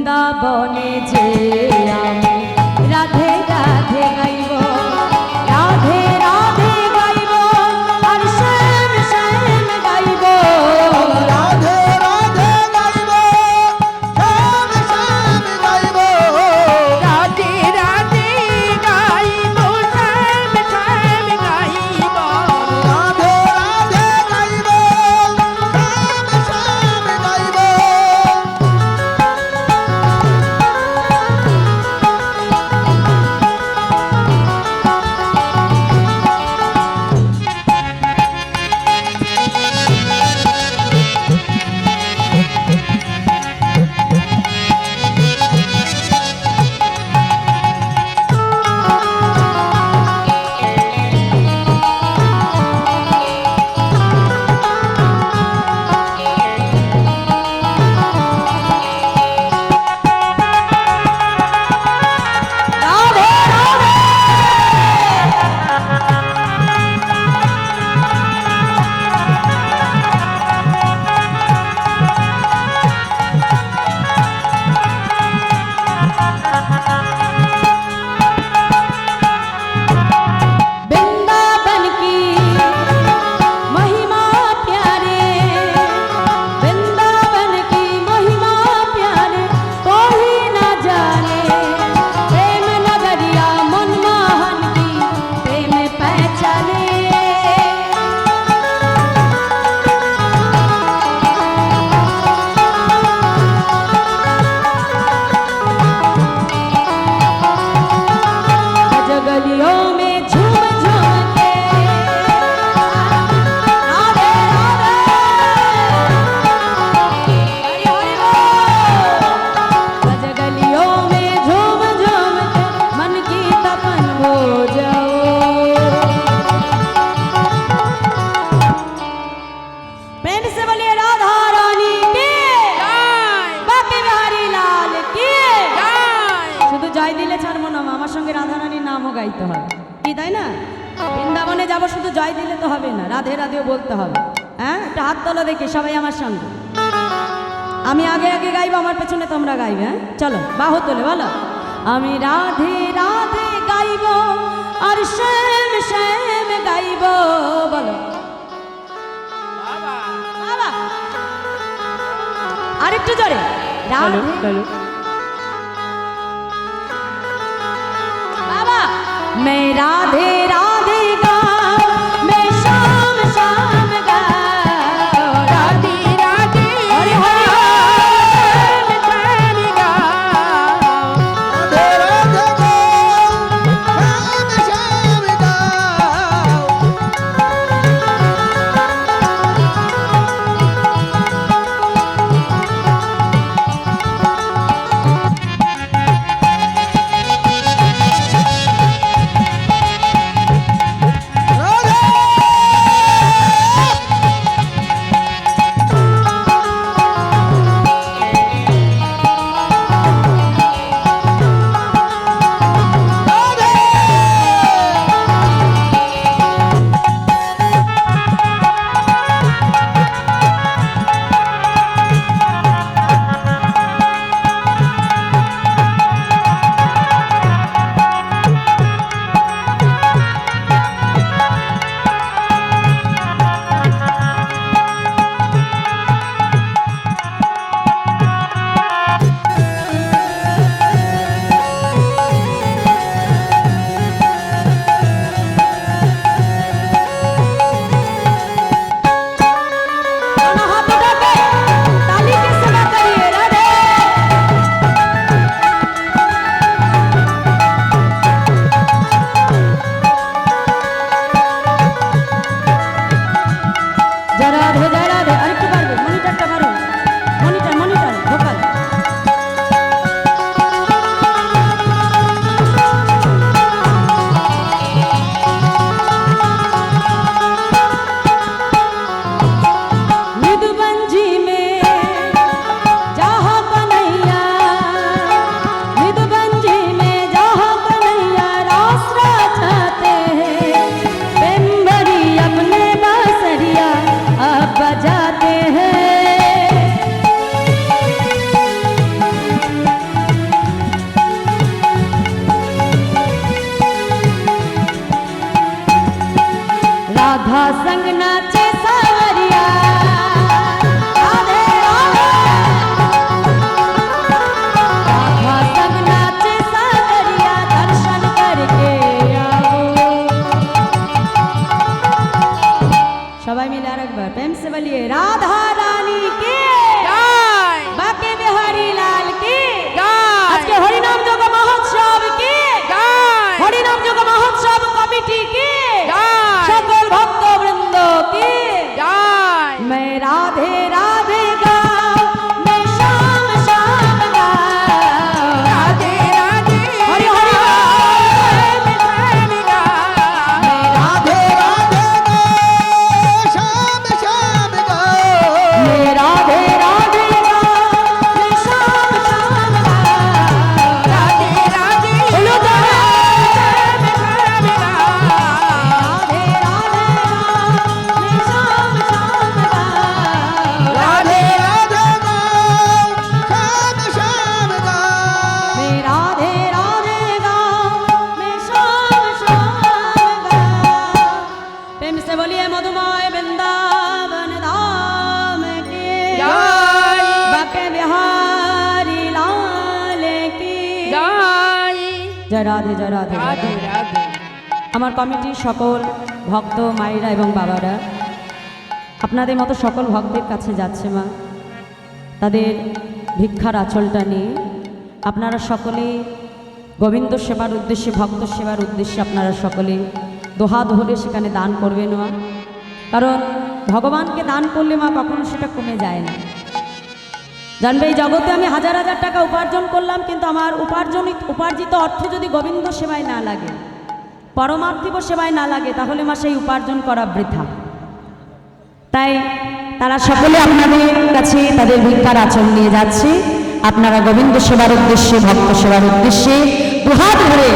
বৃন্দাবনে যে আমি রাধে রাধে গাইব, রাধে রাধে গাইব, আর শ্যাম শ্যাম গাইব, রাধে রাধে গাইব, শ্যাম শ্যাম গাইব, রাধে রাধে গাইব, শ্যাম শ্যাম গাইব, রাধে রাধে গাইব, শ্যাম শ্যাম গাইব। রাধে রাধে। वृंदावन की महिमा प्यारे, वृंदावन की महिमा प्यारे, कोई न जाने, प्रेम नगरिया मनमोहन की प्रेम पहचाने। गलियों में झूम झूम के राधे राधे, हरि हरि बोल। गलियों में झूम झूम के मन की तपन हो जाओ। प्रेम से बोलिए राधा रानी की জয় बाकी बिहारी लाल की। জয়। শুধু জয় দিলে ছাড়বো না, আমার সঙ্গে রাধারানীর নামও গাইতে হবে, কি তাই না? বৃন্দাবনে যাব, শুধু জয় দিলে তো হবে না, রাধে রাধেও বলতে হবে। হ্যাঁ, একটা হাত তোলো দেখি সবাই আমার সঙ্গে। আমি আগে আগে গাইবো, আমার পেছনে তোমরা গাইবে। হ্যাঁ, চলো বাহু তোলে বলো, আমি রাধে রাধে গাইব, আর শ্যাম শ্যাম গাইব, বলো বাবা বাবা। আরেকটু জোরে, রাধে बाबा। मैं राधे राधे गाऊं, मैं शाम शाम गाऊं, राधे রাধে हरि हरि শ্যাম শ্যাম গাও, রাধে রাধে গাও, শ্যাম শ্যাম গাও। प्रेम से बोलिए राधा रानी की জয় बाके बिहारी लाल की জয় আজকে হরিনাম যোগ মহোৎসব কি জয় হরিনাম যোগ মহোৎসব কমিটি কি জয় সকল ভক্তবৃন্দ কি জয় मैं राधे राधे गाऊं मैं शाम शाम गाऊं রাধে রাধে हरि हरि राधे राधे गो श्याम श्याम गो मैं राधे राधे गाऊं मैं शाम शाम गाऊं রাধে রাধে बोलो तो রাধে राधे राधे गाऊं मैं शाम शाम गाऊं राधे राधे गो श्याम श्याम गो मैं राधे राधे गाऊं मैं शाम शाम गाऊं प्रेम से बोलिए मधुमय वृंदावन धाम की জয় बाके बिहारी लाल की জয় जय राधे जय राधे जय রাধে राधे। রাধে আমার কমিটির সকল ভক্ত মায়েরা এবং বাবারা আপনাদের মতো সকল ভক্তের কাছে যাচ্ছে মা তাদের ভিক্ষার আঁচলটা নিয়ে আপনারা সকলে গোবিন্দ সেবার উদ্দেশ্যে ভক্ত সেবার উদ্দেশ্যে আপনারা সকলে দোহাত ধরে সেখানে দান করবেন মা কারণ ভগবানকে দান করলে মা কখনো সেটা কমে যায় না জানবে এই জগতে আমি হাজার হাজার টাকা উপার্জন করলাম কিন্তু আমার উপার্জিত অর্থ যদি গোবিন্দ সেবায় না লাগে পরমার্থিব সেবায় না লাগে তাহলে মা সেই উপার্জন করা বৃথা তাই তারা সকলে আপনাদের কাছে তাদের ভিক্ষার আচরণ নিয়ে যাচ্ছে আপনারা গোবিন্দ সেবার উদ্দেশ্যে ভক্ত সেবার উদ্দেশ্যে দুহাত ধরে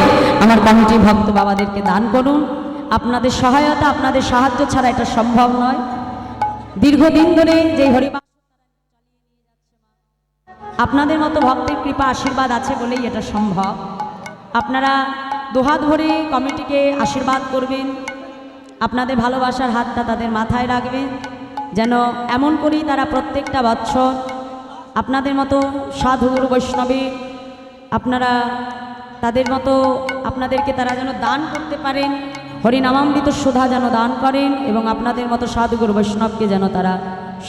আমার কমিটির ভক্ত বাবাদেরকে দান করুন আপনাদের সহায়তা আপনাদের সাহায্য ছাড়া এটা সম্ভব নয় দীর্ঘদিন ধরে যে হরিবাস আপনাদের মতো ভক্তের কৃপা আশীর্বাদ আছে বলেই এটা সম্ভব আপনারা দুহাত ভরে কমিটিকে আশীর্বাদ করবেন আপনাদের ভালোবাসার হাতটা তাদের মাথায় রাখবেন যেন এমন করেই তারা প্রত্যেকটা বৎসর আপনাদের মতো সাধুগুরু বৈষ্ণবে আপনারা তাদের মতো আপনাদেরকে তারা যেন দান করতে পারেন হরিনামামৃত সুধা যেন দান করেন এবং আপনাদের মতো সাধুগুরু বৈষ্ণবকে যেন তারা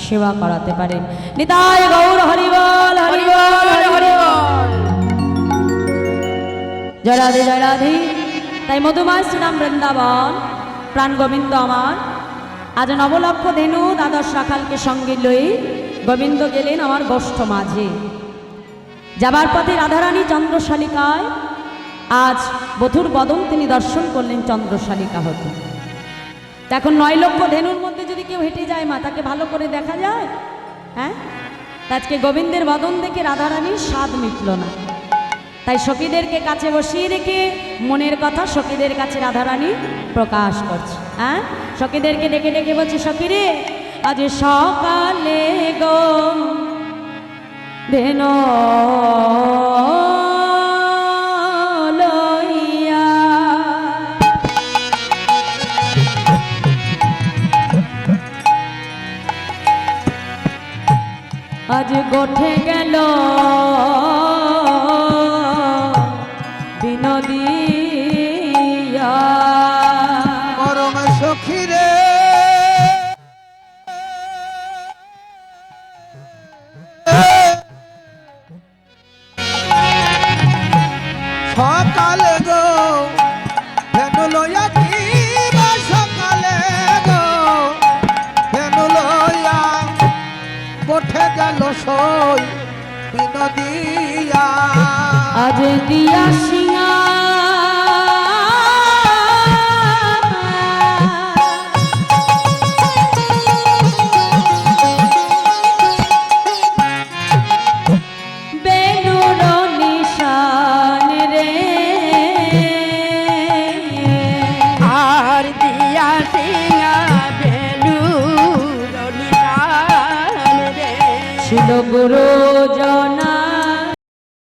সেবা করাতে পারেন নিতাই গৌর হরিবল হরিবল হরিবল জয় রাধে জয় রাধে তাই মধুময় শ্রীরাম বৃন্দাবন প্রাণ গোবিন্দ আমার আজ নবলক্ষ ধেনু দ্বাদশ রাখালকে সঙ্গে লই গোবিন্দ গেলেন আমার গোষ্ঠ মাঝে যাবার পথে রাধারানী চন্দ্রশালিকায় আজ বধুর বদন তিনি দর্শন করলেন চন্দ্রশালিকা হতে এখন 9 লক্ষ ধেনুর মধ্যে যদি কেউ হেঁটে যায় মা তাকে ভালো করে দেখা যায় হ্যাঁ আজকে গোবিন্দের বদন দেখে রাধারানীর স্বাদ মিটল না তাই সখীদেরকে কাছে বসিয়ে রেখে মনের কথা সখীদের কাছে রাধারানী প্রকাশ করছে হ্যাঁ সখীদেরকে ডেকে ডেকে বলছে সখীরে আজ সকালে গো ধেনো লইয়া আজ গোঠে গেল বিনোদিয়া পরম সখী রে সকালে গো ধেনু লইয়া কিবা সকালে গো ধেনু লইয়া কোঠে গেল সই বিনোদিয়া আজ দিয়া সিংহা বেনুর নিশান রে আর দিয়া সিংহা বেলুর নিশান রে ছিল গুরু জনা